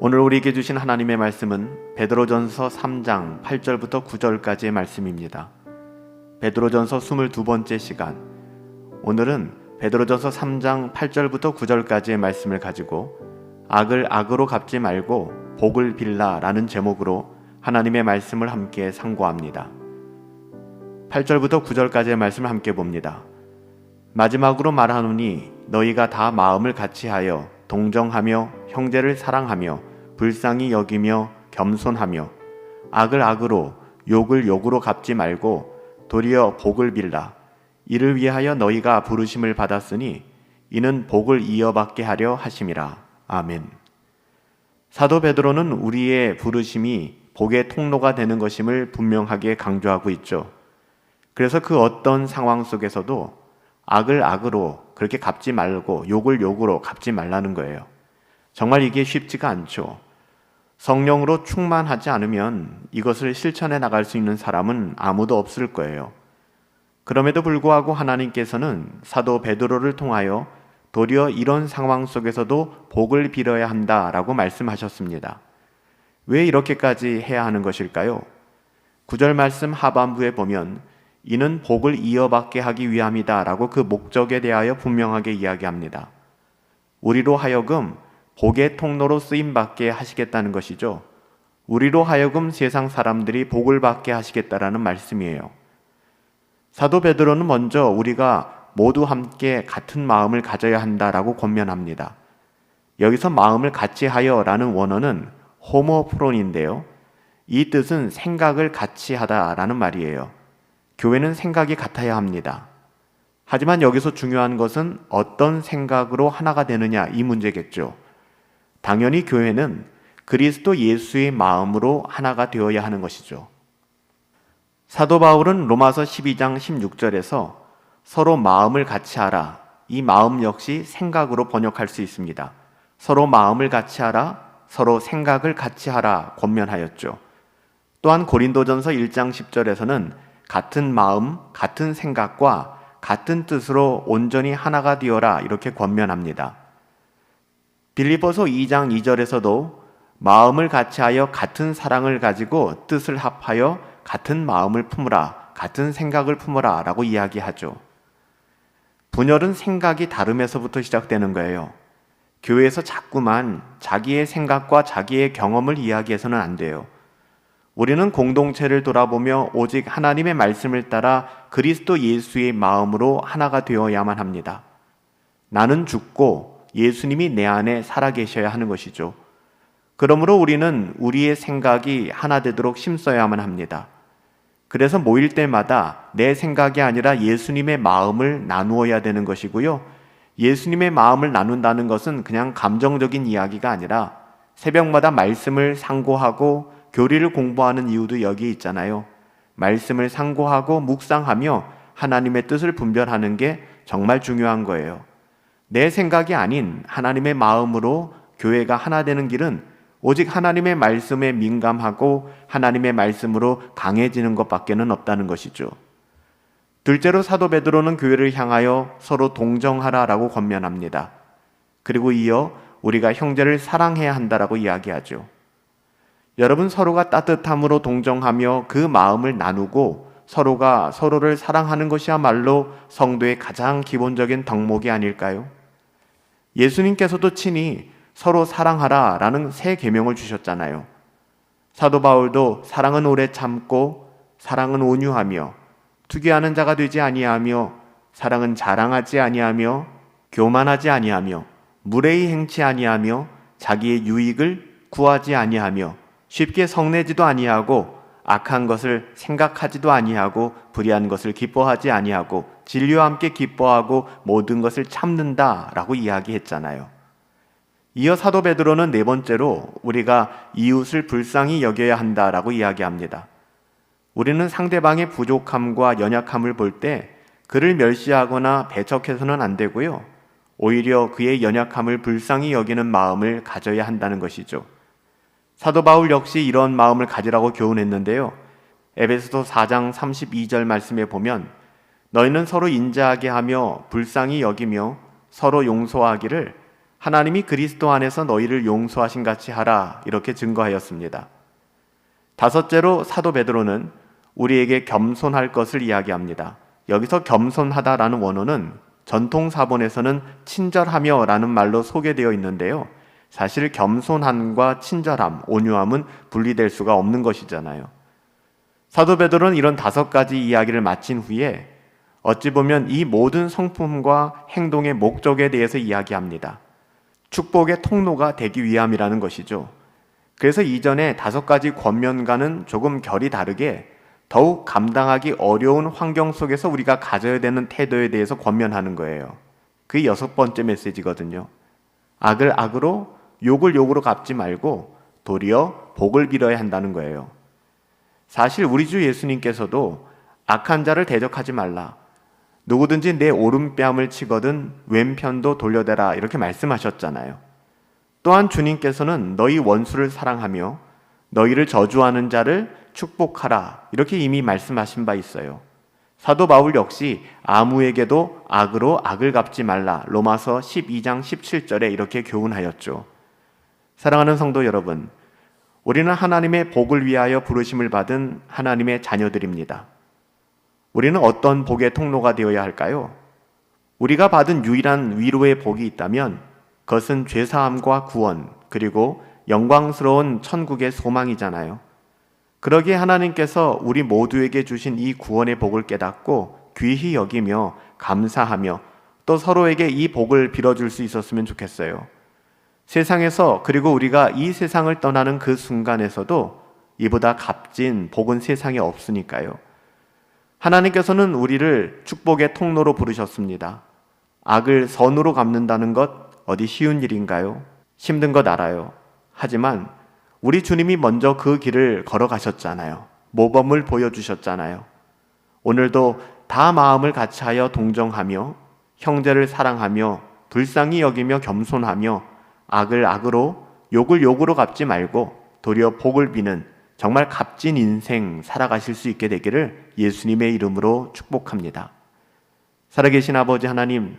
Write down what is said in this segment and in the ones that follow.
오늘 우리에게 주신 하나님의 말씀은 베드로전서 3장 8절부터 9절까지의 말씀입니다. 베드로전서 22번째 시간, 오늘은 베드로전서 3장 8절부터 9절까지의 말씀을 가지고 악을 악으로 갚지 말고 복을 빌라 라는 제목으로 하나님의 말씀을 함께 상고합니다. 8절부터 9절까지의 말씀을 함께 봅니다. 마지막으로 말하노니 너희가 다 마음을 같이하여 동정하며 형제를 사랑하며 불쌍히 여기며 겸손하며 악을 악으로 욕을 욕으로 갚지 말고 도리어 복을 빌라. 이를 위하여 너희가 부르심을 받았으니 이는 복을 이어받게 하려 하심이라. 아멘. 사도 베드로는 우리의 부르심이 복의 통로가 되는 것임을 분명하게 강조하고 있죠. 그래서 그 어떤 상황 속에서도 악을 악으로 그렇게 갚지 말고 욕을 욕으로 갚지 말라는 거예요. 정말 이게 쉽지가 않죠. 성령으로 충만하지 않으면 이것을 실천해 나갈 수 있는 사람은 아무도 없을 거예요. 그럼에도 불구하고 하나님께서는 사도 베드로를 통하여 도리어 이런 상황 속에서도 복을 빌어야 한다라고 말씀하셨습니다. 왜 이렇게까지 해야 하는 것일까요? 9절 말씀 하반부에 보면 이는 복을 이어받게 하기 위함이다 라고 그 목적에 대하여 분명하게 이야기합니다. 우리로 하여금 복의 통로로 쓰임받게 하시겠다는 것이죠. 우리로 하여금 세상 사람들이 복을 받게 하시겠다라는 말씀이에요. 사도 베드로는 먼저 우리가 모두 함께 같은 마음을 가져야 한다라고 권면합니다. 여기서 마음을 같이 하여라는 원어는 호모프론인데요. 이 뜻은 생각을 같이 하다라는 말이에요. 교회는 생각이 같아야 합니다. 하지만 여기서 중요한 것은 어떤 생각으로 하나가 되느냐 이 문제겠죠. 당연히 교회는 그리스도 예수의 마음으로 하나가 되어야 하는 것이죠. 사도 바울은 로마서 12장 16절에서 서로 마음을 같이 하라. 이 마음 역시 생각으로 번역할 수 있습니다. 서로 마음을 같이 하라, 서로 생각을 같이 하라 권면하였죠. 또한 고린도전서 1장 10절에서는 같은 마음, 같은 생각과 같은 뜻으로 온전히 하나가 되어라 이렇게 권면합니다. 빌립보서 2장 2절에서도 마음을 같이하여 같은 사랑을 가지고 뜻을 합하여 같은 마음을 품으라, 같은 생각을 품으라 라고 이야기하죠. 분열은 생각이 다름에서부터 시작되는 거예요. 교회에서 자꾸만 자기의 생각과 자기의 경험을 이야기해서는 안 돼요. 우리는 공동체를 돌아보며 오직 하나님의 말씀을 따라 그리스도 예수의 마음으로 하나가 되어야만 합니다. 나는 죽고 예수님이 내 안에 살아계셔야 하는 것이죠. 그러므로 우리는 우리의 생각이 하나 되도록 힘써야만 합니다. 그래서 모일 때마다 내 생각이 아니라 예수님의 마음을 나누어야 되는 것이고요. 예수님의 마음을 나눈다는 것은 그냥 감정적인 이야기가 아니라 새벽마다 말씀을 상고하고 교리를 공부하는 이유도 여기에 있잖아요. 말씀을 상고하고 묵상하며 하나님의 뜻을 분별하는 게 정말 중요한 거예요. 내 생각이 아닌 하나님의 마음으로 교회가 하나 되는 길은 오직 하나님의 말씀에 민감하고 하나님의 말씀으로 강해지는 것밖에는 없다는 것이죠. 둘째로 사도 베드로는 교회를 향하여 서로 동정하라라고 권면합니다. 그리고 이어 우리가 형제를 사랑해야 한다라고 이야기하죠. 여러분, 서로가 따뜻함으로 동정하며 그 마음을 나누고 서로가 서로를 사랑하는 것이야말로 성도의 가장 기본적인 덕목이 아닐까요? 예수님께서도 친히 서로 사랑하라 라는 새 계명을 주셨잖아요. 사도 바울도 사랑은 오래 참고 사랑은 온유하며 투기하는 자가 되지 아니하며 사랑은 자랑하지 아니하며 교만하지 아니하며 무례히 행치 아니하며 자기의 유익을 구하지 아니하며 쉽게 성내지도 아니하고 악한 것을 생각하지도 아니하고 불의한 것을 기뻐하지 아니하고 진리와 함께 기뻐하고 모든 것을 참는다라고 이야기했잖아요. 이어 사도 베드로는 네 번째로 우리가 이웃을 불쌍히 여겨야 한다라고 이야기합니다. 우리는 상대방의 부족함과 연약함을 볼 때 그를 멸시하거나 배척해서는 안 되고요. 오히려 그의 연약함을 불쌍히 여기는 마음을 가져야 한다는 것이죠. 사도 바울 역시 이런 마음을 가지라고 교훈했는데요. 에베소서 4장 32절 말씀에 보면 너희는 서로 인자하게 하며 불쌍히 여기며 서로 용서하기를 하나님이 그리스도 안에서 너희를 용서하신 같이 하라 이렇게 증거하였습니다. 다섯째로 사도 베드로는 우리에게 겸손할 것을 이야기합니다. 여기서 겸손하다라는 원어는 전통 사본에서는 친절하며라는 말로 소개되어 있는데요. 사실 겸손함과 친절함, 온유함은 분리될 수가 없는 것이잖아요. 사도 베드로는 이런 5가지 이야기를 마친 후에 어찌 보면 이 모든 성품과 행동의 목적에 대해서 이야기합니다. 축복의 통로가 되기 위함이라는 것이죠. 그래서 이전에 5가지 권면과는 조금 결이 다르게 더욱 감당하기 어려운 환경 속에서 우리가 가져야 되는 태도에 대해서 권면하는 거예요. 그게 6번째 메시지거든요. 악을 악으로, 욕을 욕으로 갚지 말고 도리어 복을 빌어야 한다는 거예요. 사실 우리 주 예수님께서도 악한 자를 대적하지 말라. 누구든지 내 오른뺨을 치거든 왼편도 돌려대라 이렇게 말씀하셨잖아요. 또한 주님께서는 너희 원수를 사랑하며 너희를 저주하는 자를 축복하라 이렇게 이미 말씀하신 바 있어요. 사도 바울 역시 아무에게도 악으로 악을 갚지 말라 로마서 12장 17절에 이렇게 교훈하였죠. 사랑하는 성도 여러분, 우리는 하나님의 복을 위하여 부르심을 받은 하나님의 자녀들입니다. 우리는 어떤 복의 통로가 되어야 할까요? 우리가 받은 유일한 위로의 복이 있다면 그것은 죄사함과 구원 그리고 영광스러운 천국의 소망이잖아요. 그러기에 하나님께서 우리 모두에게 주신 이 구원의 복을 깨닫고 귀히 여기며 감사하며 또 서로에게 이 복을 빌어줄 수 있었으면 좋겠어요. 세상에서 그리고 우리가 이 세상을 떠나는 그 순간에서도 이보다 값진 복은 세상에 없으니까요. 하나님께서는 우리를 축복의 통로로 부르셨습니다. 악을 선으로 갚는다는 것 어디 쉬운 일인가요? 힘든 것 알아요. 하지만 우리 주님이 먼저 그 길을 걸어가셨잖아요. 모범을 보여주셨잖아요. 오늘도 다 마음을 같이하여 동정하며 형제를 사랑하며 불쌍히 여기며 겸손하며 악을 악으로 욕을 욕으로 갚지 말고 도리어 복을 비는 정말 값진 인생 살아가실 수 있게 되기를 예수님의 이름으로 축복합니다. 살아계신 아버지 하나님,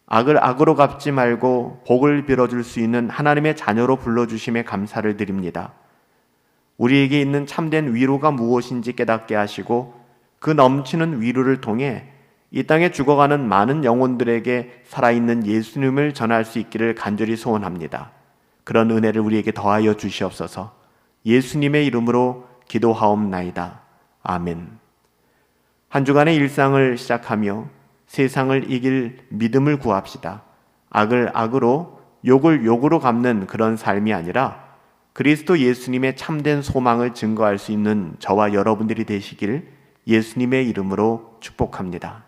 악을 악으로 갚지 말고 복을 빌어줄 수 있는 하나님의 자녀로 불러주심에 감사를 드립니다. 우리에게 있는 참된 위로가 무엇인지 깨닫게 하시고 그 넘치는 위로를 통해 이 땅에 죽어가는 많은 영혼들에게 살아있는 예수님을 전할 수 있기를 간절히 소원합니다. 그런 은혜를 우리에게 더하여 주시옵소서. 예수님의 이름으로 기도하옵나이다. 아멘. 한 주간의 일상을 시작하며 세상을 이길 믿음을 구합시다. 악을 악으로, 욕을 욕으로 갚는 그런 삶이 아니라 그리스도 예수님의 참된 소망을 증거할 수 있는 저와 여러분들이 되시길 예수님의 이름으로 축복합니다.